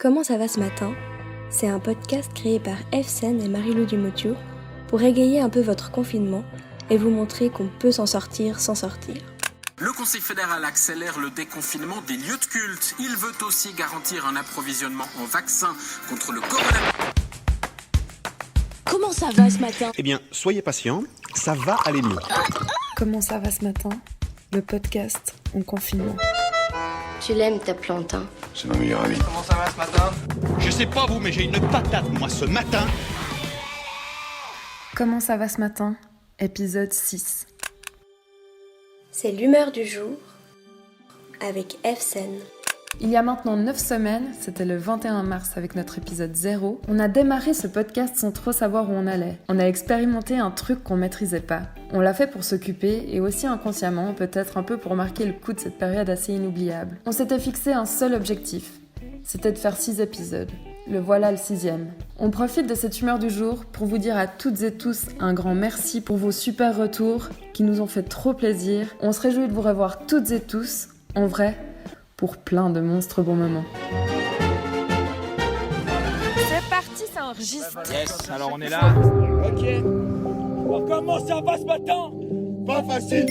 Comment ça va ce matin? C'est un podcast créé par Efsen et Marie-Lou Dumotiou pour égayer un peu votre confinement et vous montrer qu'on peut s'en sortir sans sortir. Le Conseil fédéral accélère le déconfinement des lieux de culte. Il veut aussi garantir un approvisionnement en vaccins contre le coronavirus. Comment ça va ce matin? Eh bien, soyez patients, ça va aller mieux. Comment ça va ce matin? Le podcast en confinement. Tu l'aimes ta plante, hein? C'est ma meilleure amie. Comment ça va ce matin? Je sais pas vous, mais j'ai une patate, moi, ce matin. Comment ça va ce matin? Épisode 6. C'est l'humeur du jour avec Efsen. Il y a maintenant 9 semaines, c'était le 21 mars avec notre épisode 0, on a démarré ce podcast sans trop savoir où on allait. On a expérimenté un truc qu'on maîtrisait pas. On l'a fait pour s'occuper et aussi inconsciemment, peut-être un peu pour marquer le coup de cette période assez inoubliable. On s'était fixé un seul objectif, c'était de faire 6 épisodes. Le voilà le 6e. On profite de cette humeur du jour pour vous dire à toutes et tous un grand merci pour vos super retours qui nous ont fait trop plaisir. On se réjouit de vous revoir toutes et tous, en vrai, pour plein de monstres bons moments. C'est parti, ça enregistre. Yes, alors on est là. Ok. Alors comment ça va ce matin? Pas facile.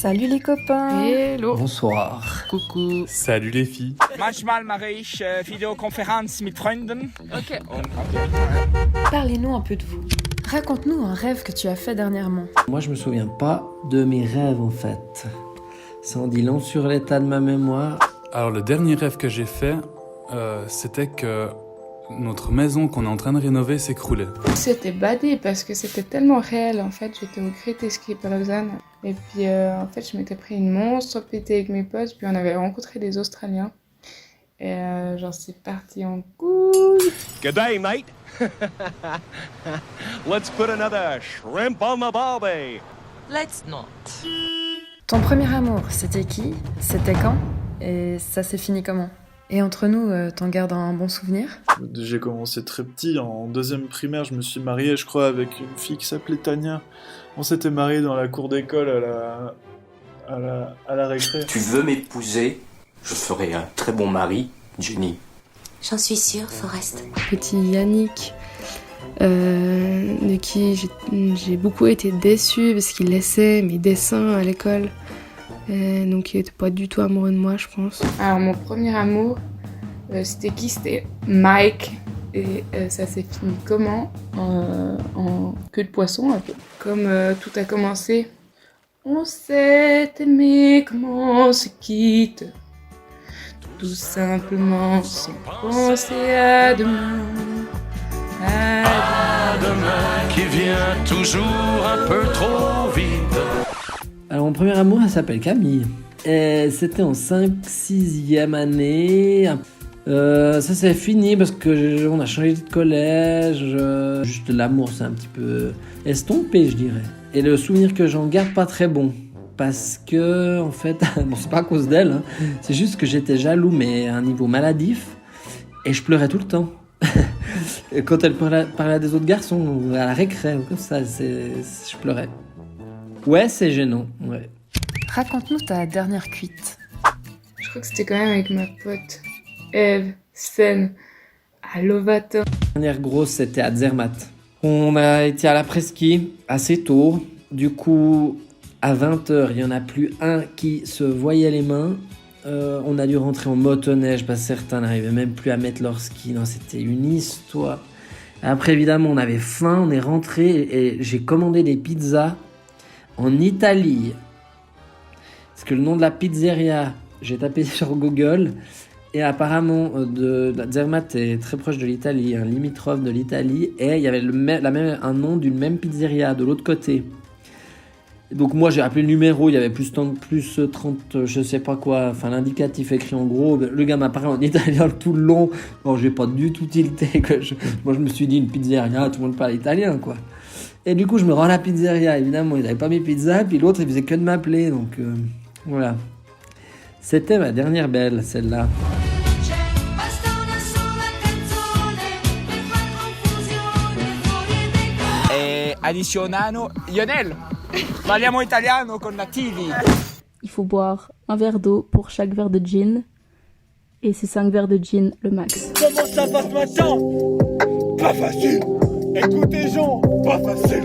Salut les copains. Hello. Bonsoir. Coucou. Salut les filles. Manchmal mache ich Videokonferenz mit Freunden. Ok. Parlez-nous un peu de vous. Raconte-nous un rêve que tu as fait dernièrement. Moi, je me souviens pas de mes rêves en fait. Ça en dit long sur l'état de ma mémoire. Alors, le dernier rêve que j'ai fait, c'était que notre maison qu'on est en train de rénover s'écroulait. C'était badé parce que c'était tellement réel. En fait, j'étais au Great à Lausanne. Et puis, en fait, je m'étais pris une monstre pétée avec mes potes. Puis, on avait rencontré des Australiens. Et genre, c'est parti en couille. Good day, mate. Let's put another shrimp on the barbie. Let's not. Ton premier amour, c'était qui? C'était quand? Et ça s'est fini comment? Et entre nous, t'en gardes un bon souvenir? J'ai commencé très petit, en 2e primaire, je me suis marié, je crois, avec une fille qui s'appelait Tania. On s'était mariés dans la cour d'école à la récré. Tu veux m'épouser? Je ferai un très bon mari, Jenny. J'en suis sûre, Forrest. Petit Yannick, de qui j'ai beaucoup été déçue parce qu'il laissait mes dessins à l'école. Donc il était pas du tout amoureux de moi, je pense. Alors, mon premier amour, c'était qui? C'était Mike. Et ça s'est fini comment? En queue de poisson, un peu. Comme tout a commencé. On s'est aimé comme on se quitte. Tout simplement sans penser à demain. À demain qui vient toujours un peu trop vite. Alors, mon premier amour, elle s'appelle Camille. Et c'était en 5-6e année. Ça s'est fini parce que on a changé de collège. Juste l'amour, c'est un petit peu estompé, je dirais. Et le souvenir que j'en garde, pas très bon. Parce que, en fait, bon, c'est pas à cause d'elle, hein. C'est juste que j'étais jaloux, mais à un niveau maladif. Et je pleurais tout le temps. Et quand elle parlait à des autres garçons, à la récré, comme ça, je pleurais. Ouais, c'est gênant, ouais. Raconte-nous ta dernière cuite. Je crois que c'était quand même avec ma pote Eve Sen à Lovato. La dernière grosse, c'était à Zermatt. On a été à la presqu'île assez tôt. Du coup, à 20h, il n'y en a plus un qui se voyait les mains. On a dû rentrer en motoneige parce que certains n'arrivaient même plus à mettre leur ski. Non, c'était une histoire. Après, évidemment, on avait faim, on est rentré et j'ai commandé des pizzas en Italie. Parce que le nom de la pizzeria, j'ai tapé sur Google et apparemment Zermatt est très proche de l'Italie, un limitrophe de l'Italie, et il y avait un nom d'une même pizzeria de l'autre côté. Donc moi j'ai appelé le numéro, il y avait plus 30, je sais pas quoi, enfin l'indicatif écrit en gros. Le gars m'a parlé en italien tout le long. Bon, j'ai pas du tout tilté. Moi je me suis dit une pizzeria, tout le monde parle italien quoi. Et du coup je me rends à la pizzeria, évidemment ils n'avaient pas mes pizzas, puis l'autre il faisait que de m'appeler, donc voilà. C'était ma dernière belle, celle-là. Et addizionano, Lionel. Parliamo italiano con nativi. Il faut boire un verre d'eau pour chaque verre de gin et ses 5 verres de gin le max. Comment ça va ce matin? Pas facile. Écoutez Jean, pas facile.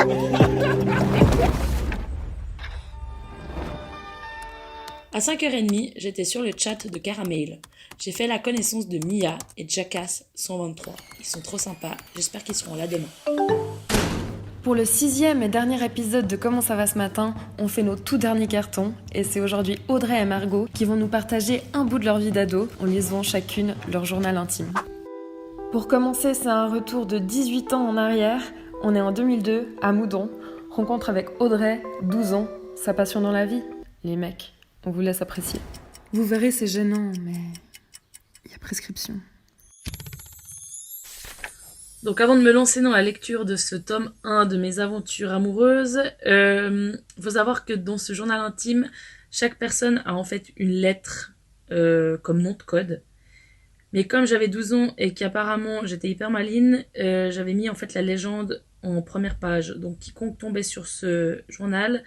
À 5h30, j'étais sur le chat de Caramel. J'ai fait la connaissance de Mia et Jackass 123. Ils sont trop sympas, j'espère qu'ils seront là demain. Pour le 6e et dernier épisode de Comment ça va ce matin, on fait nos tout derniers cartons et c'est aujourd'hui Audrey et Margot qui vont nous partager un bout de leur vie d'ado en lisant chacune leur journal intime. Pour commencer, c'est un retour de 18 ans en arrière. On est en 2002 à Moudon. Rencontre avec Audrey, 12 ans. Sa passion dans la vie, les mecs. On vous laisse apprécier. Vous verrez, c'est gênant, mais il y a prescription. Donc avant de me lancer dans la lecture de ce tome 1 de mes aventures amoureuses, faut savoir que dans ce journal intime, chaque personne a en fait une lettre comme nom de code. Mais comme j'avais 12 ans et qu'apparemment j'étais hyper maline, j'avais mis en fait la légende en première page. Donc quiconque tombait sur ce journal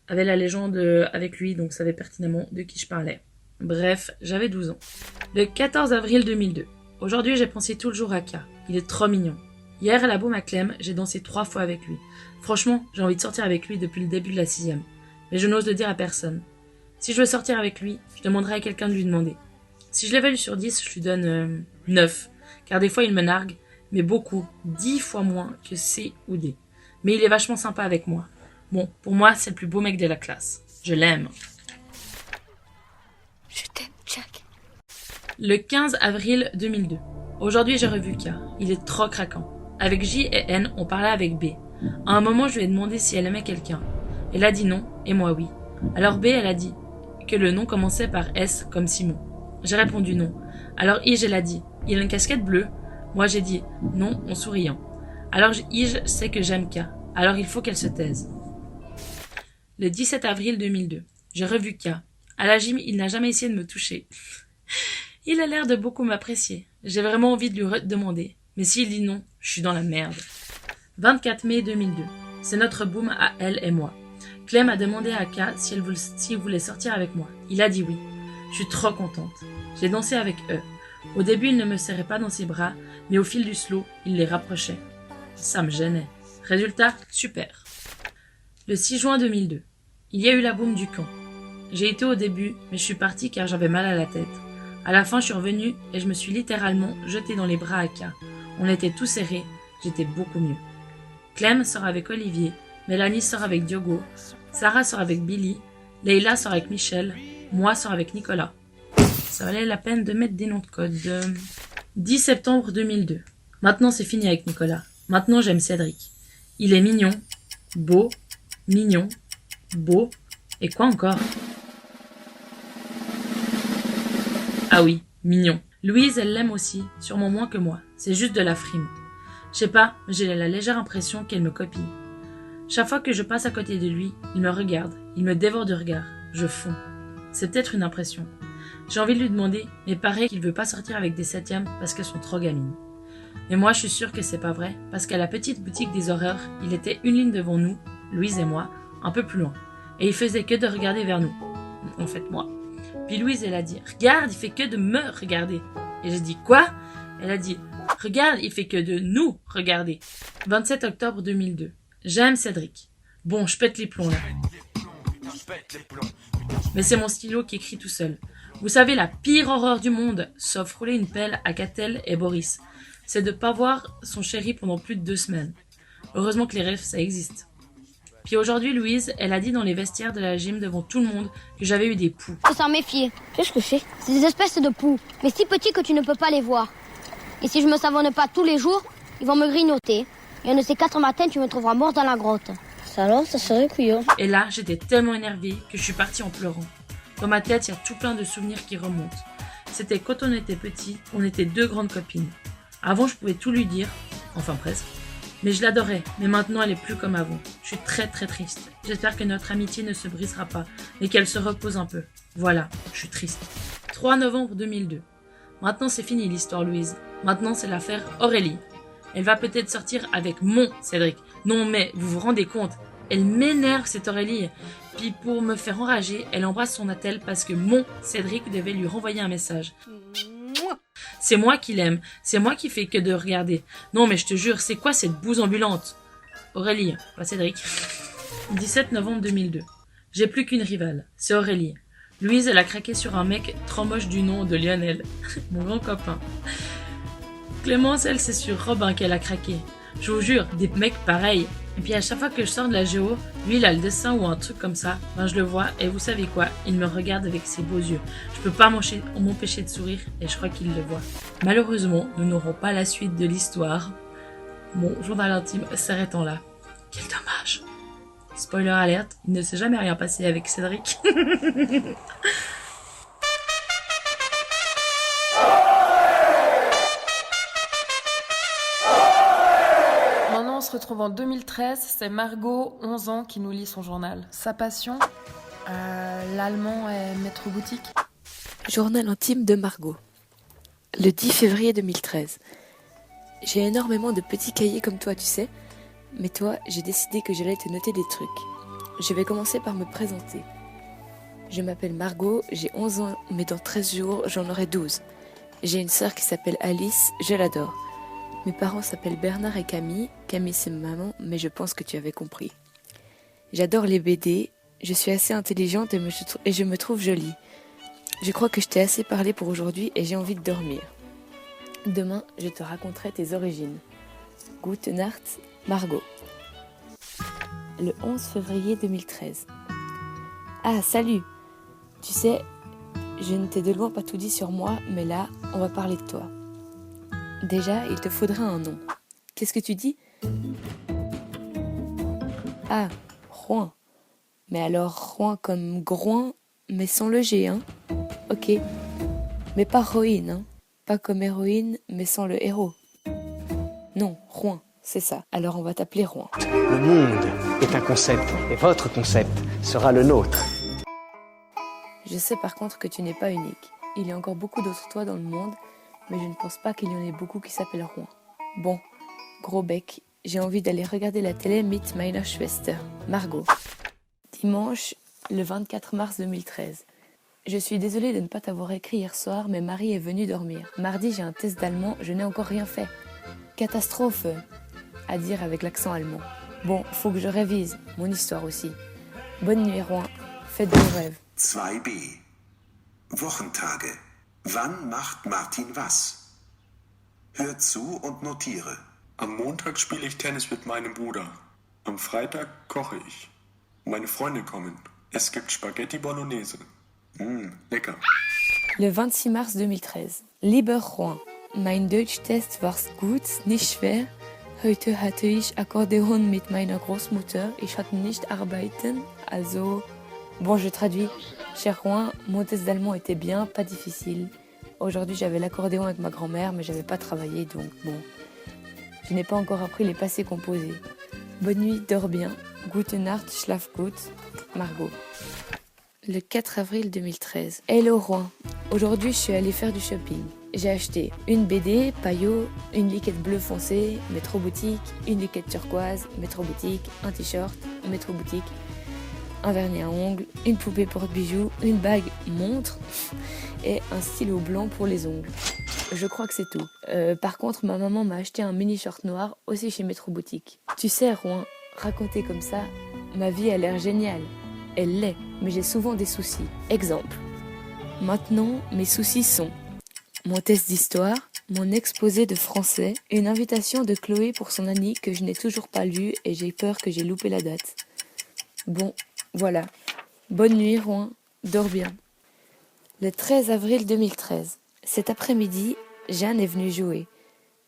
avait la légende avec lui, donc savait pertinemment de qui je parlais. Bref, j'avais 12 ans. Le 14 avril 2002. Aujourd'hui, j'ai pensé tout le jour à K. Il est trop mignon. Hier, à la Baume à Clem, j'ai dansé 3 fois avec lui. Franchement, j'ai envie de sortir avec lui depuis le début de la 6e. Mais je n'ose le dire à personne. Si je veux sortir avec lui, je demanderai à quelqu'un de lui demander. Si je l'évalue sur 10, je lui donne 9. Car des fois, il me nargue, mais beaucoup, 10 fois moins que C ou D. Mais il est vachement sympa avec moi. Bon, pour moi, c'est le plus beau mec de la classe. Je l'aime. Je t'aime, Jack. Le 15 avril 2002. Aujourd'hui, j'ai revu K. Il est trop craquant. Avec J et N, on parlait avec B. À un moment, je lui ai demandé si elle aimait quelqu'un. Elle a dit non, et moi oui. Alors B, elle a dit que le nom commençait par S comme Simon. J'ai répondu non. Alors Ige, elle a dit, il a une casquette bleue. Moi, j'ai dit non en souriant. Alors Ige sait que j'aime K. Alors il faut qu'elle se taise. Le 17 avril 2002. J'ai revu K. À la gym, il n'a jamais essayé de me toucher. Il a l'air de beaucoup m'apprécier. J'ai vraiment envie de lui demander. Mais s'il dit non, je suis dans la merde. 24 mai 2002. C'est notre boom à elle et moi. Clem a demandé à K s'il voulait sortir avec moi. Il a dit oui. Je suis trop contente. J'ai dansé avec eux. Au début, il ne me serrait pas dans ses bras, mais au fil du slow, il les rapprochait. Ça me gênait. Résultat, super. Le 6 juin 2002. Il y a eu la boum du camp. J'ai été au début, mais je suis partie car j'avais mal à la tête. À la fin, je suis revenue et je me suis littéralement jetée dans les bras à K. On était tous serrés, j'étais beaucoup mieux. Clem sort avec Olivier, Mélanie sort avec Diogo, Sarah sort avec Billy, Leila sort avec Michel, moi sort avec Nicolas. Ça valait la peine de mettre des noms de code. 10 septembre 2002. Maintenant, c'est fini avec Nicolas. Maintenant, j'aime Cédric. Il est mignon, beau, mignon, beau, et quoi encore? Ah oui, mignon. Louise, elle l'aime aussi, sûrement moins que moi. C'est juste de la frime. Je sais pas, mais j'ai la légère impression qu'elle me copie. Chaque fois que je passe à côté de lui, il me regarde, il me dévore de regard. Je fonds. C'est peut-être une impression. J'ai envie de lui demander, mais pareil qu'il veut pas sortir avec des 7e parce qu'elles sont trop gamines. Mais moi, je suis sûre que c'est pas vrai, parce qu'à la petite boutique des horreurs, il était une ligne devant nous, Louise et moi, un peu plus loin. Et il faisait que de regarder vers nous. En fait, moi. Puis Louise, elle a dit, regarde, il fait que de me regarder. Et j'ai dit, quoi? Elle a dit, regarde, il fait que de nous regarder. 27 octobre 2002. J'aime Cédric. Bon, je pète les plombs là. Mais c'est mon stylo qui écrit tout seul. Vous savez, la pire horreur du monde, sauf rouler une pelle à Catel et Boris, c'est de pas voir son chéri pendant plus de 2 semaines. Heureusement que les rêves, ça existe. Puis aujourd'hui, Louise, elle a dit dans les vestiaires de la gym devant tout le monde que j'avais eu des poux. Faut s'en méfier. Qu'est-ce que c'est? C'est des espèces de poux, mais si petits que tu ne peux pas les voir. Et si je me savonne pas tous les jours, ils vont me grignoter. Et un de ces 4 matins, tu me trouveras mort dans la grotte. Ça alors, ça serait couillon. Et là, j'étais tellement énervée que je suis partie en pleurant. Dans ma tête, il y a tout plein de souvenirs qui remontent. C'était quand on était petits, on était 2 grandes copines. Avant, je pouvais tout lui dire, enfin presque. Mais je l'adorais, mais maintenant elle est plus comme avant. Je suis très très triste. J'espère que notre amitié ne se brisera pas, mais qu'elle se repose un peu. Voilà, je suis triste. 3 novembre 2002. Maintenant c'est fini l'histoire Louise. Maintenant c'est l'affaire Aurélie. Elle va peut-être sortir avec mon Cédric. Non mais, vous vous rendez compte? Elle m'énerve cette Aurélie. Puis pour me faire enrager, elle embrasse son attel parce que mon Cédric devait lui renvoyer un message. C'est moi qui l'aime, c'est moi qui fais que de regarder. Non mais je te jure, c'est quoi cette bouse ambulante? Aurélie, pas Cédric. 17 novembre 2002. J'ai plus qu'une rivale, c'est Aurélie. Louise, elle a craqué sur un mec trop moche du nom de Lionel, mon grand copain. Clémence, elle, c'est sur Robin qu'elle a craqué. Je vous jure, des mecs pareils. Et puis à chaque fois que je sors de la géo, lui il a le dessin ou un truc comme ça, ben je le vois et vous savez quoi, il me regarde avec ses beaux yeux. Je peux pas m'empêcher de sourire et je crois qu'il le voit. Malheureusement, nous n'aurons pas la suite de l'histoire. Mon journal intime s'arrêtant là. Quel dommage. Spoiler alerte, il ne s'est jamais rien passé avec Cédric. Maintenant, on se retrouve en 2013. C'est Margot, 11 ans, qui nous lit son journal. Sa passion, l'allemand est métro boutique. Journal intime de Margot. Le 10 février 2013. J'ai énormément de petits cahiers comme toi, tu sais. Mais toi, j'ai décidé que j'allais te noter des trucs. Je vais commencer par me présenter. Je m'appelle Margot, j'ai 11 ans, mais dans 13 jours, j'en aurai 12. J'ai une sœur qui s'appelle Alice, je l'adore. Mes parents s'appellent Bernard et Camille. Camille, c'est ma maman, mais je pense que tu avais compris. J'adore les BD, je suis assez intelligente et je me trouve jolie. Je crois que je t'ai assez parlé pour aujourd'hui et j'ai envie de dormir. Demain, je te raconterai tes origines. Gute Nacht, Margot. Le 11 février 2013. Ah, salut! Tu sais, je ne t'ai de loin pas tout dit sur moi, mais là, on va parler de toi. Déjà, il te faudrait un nom. Qu'est-ce que tu dis? Ah, Rouen. Mais alors, Rouen comme Groin, mais sans le G, hein? Ok. Mais pas Roïne, hein? Pas comme héroïne, mais sans le héros. Non, Rouen. C'est ça, alors on va t'appeler Rouen. Le monde est un concept, et votre concept sera le nôtre. Je sais par contre que tu n'es pas unique. Il y a encore beaucoup d'autres toi dans le monde, mais je ne pense pas qu'il y en ait beaucoup qui s'appellent Rouen. Bon, gros bec, j'ai envie d'aller regarder la télé mit meiner Schwester, Margot. Dimanche, le 24 mars 2013. Je suis désolée de ne pas t'avoir écrit hier soir, mais Marie est venue dormir. Mardi, j'ai un test d'allemand, je n'ai encore rien fait. Catastrophe, à dire avec l'accent allemand. Bon, faut que je révise, mon histoire aussi. Bonne nuit, Rouen. Faites de rêves. 2b. Wochentage. Wann macht Martin was? Hör zu und notiere. Am Montag spiele ich Tennis mit meinem Bruder. Am Freitag koche ich. Meine Freunde kommen. Es gibt Spaghetti Bolognese. Lecker. Le 26 mars 2013. Lieber Rouen, mein Deutsch-Test war gut, nicht schwer. Heute hatte ich Akkordeon mit meiner Großmutter. Ich hatte nicht arbeiten, also... Bon, je traduis. Cher Rouen, mon test d'allemand était bien, pas difficile. Aujourd'hui, j'avais l'accordéon avec ma grand-mère, mais j'avais pas travaillé, donc bon. Je n'ai pas encore appris les passés composés. Bonne nuit, dors bien. Gute Nacht, schlaf gut. Margot. Le 4 avril 2013. Hello Rouen. Aujourd'hui, je suis allée faire du shopping. J'ai acheté une BD, Payot, une liquette bleue foncé, métro boutique, une liquette turquoise, métro boutique, un t-shirt, métro boutique, un vernis à ongles, une poupée porte-bijoux, une bague montre et un stylo blanc pour les ongles. Je crois que c'est tout. Par contre, ma maman m'a acheté un mini short noir aussi chez Métro Boutique. Tu sais, Rouen, raconter comme ça, ma vie a l'air géniale. Elle l'est, mais j'ai souvent des soucis. Exemple. Maintenant, mes soucis sont mon test d'histoire, mon exposé de français, une invitation de Chloé pour son Annie que je n'ai toujours pas lue et j'ai peur que j'ai loupé la date. Bon, voilà. Bonne nuit, Rouen. Dors bien. Le 13 avril 2013. Cet après-midi, Jeanne est venue jouer.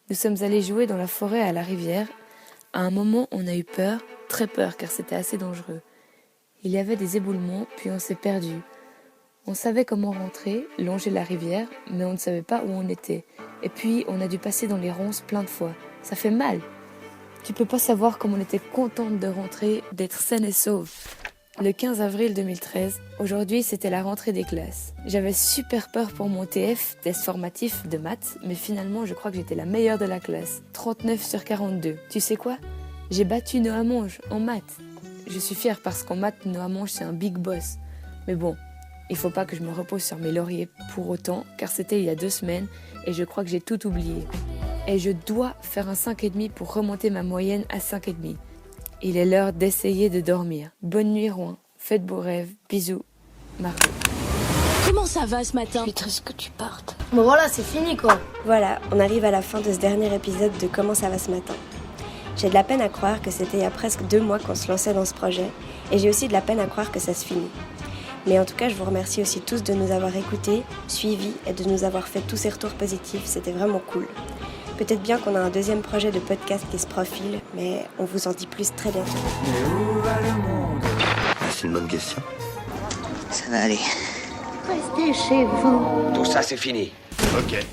Nous sommes allés jouer dans la forêt à la rivière. À un moment, on a eu peur, très peur, car c'était assez dangereux. Il y avait des éboulements, puis on s'est perdu. On savait comment rentrer, longer la rivière, mais on ne savait pas où on était. Et puis, on a dû passer dans les ronces plein de fois. Ça fait mal. Tu peux pas savoir comme on était contente de rentrer, d'être saine et sauve. Le 15 avril 2013, aujourd'hui c'était la rentrée des classes. J'avais super peur pour mon TF, test formatif de maths, mais finalement je crois que j'étais la meilleure de la classe. 39 sur 42. Tu sais quoi? J'ai battu Noah Monge en maths. Je suis fière parce qu'en maths, Noamange, c'est un big boss. Mais bon, il faut pas que je me repose sur mes lauriers pour autant, car c'était il y a 2 semaines et je crois que j'ai tout oublié. Et je dois faire un 5,5 pour remonter ma moyenne à 5,5. Il est l'heure d'essayer de dormir. Bonne nuit, Rouen. Faites beaux rêves. Bisous. Margot. Comment ça va ce matin? Je suis triste que tu partes. Bon voilà, c'est fini quoi. Voilà, on arrive à la fin de ce dernier épisode de Comment ça va ce matin. J'ai de la peine à croire que c'était il y a presque 2 mois qu'on se lançait dans ce projet, et j'ai aussi de la peine à croire que ça se finit. Mais en tout cas, je vous remercie aussi tous de nous avoir écoutés, suivis et de nous avoir fait tous ces retours positifs, c'était vraiment cool. Peut-être bien qu'on a un deuxième projet de podcast qui se profile, mais on vous en dit plus très bientôt. Mais où va le monde? C'est une bonne question. Ça va aller. Restez chez vous. Tout ça, c'est fini. Ok.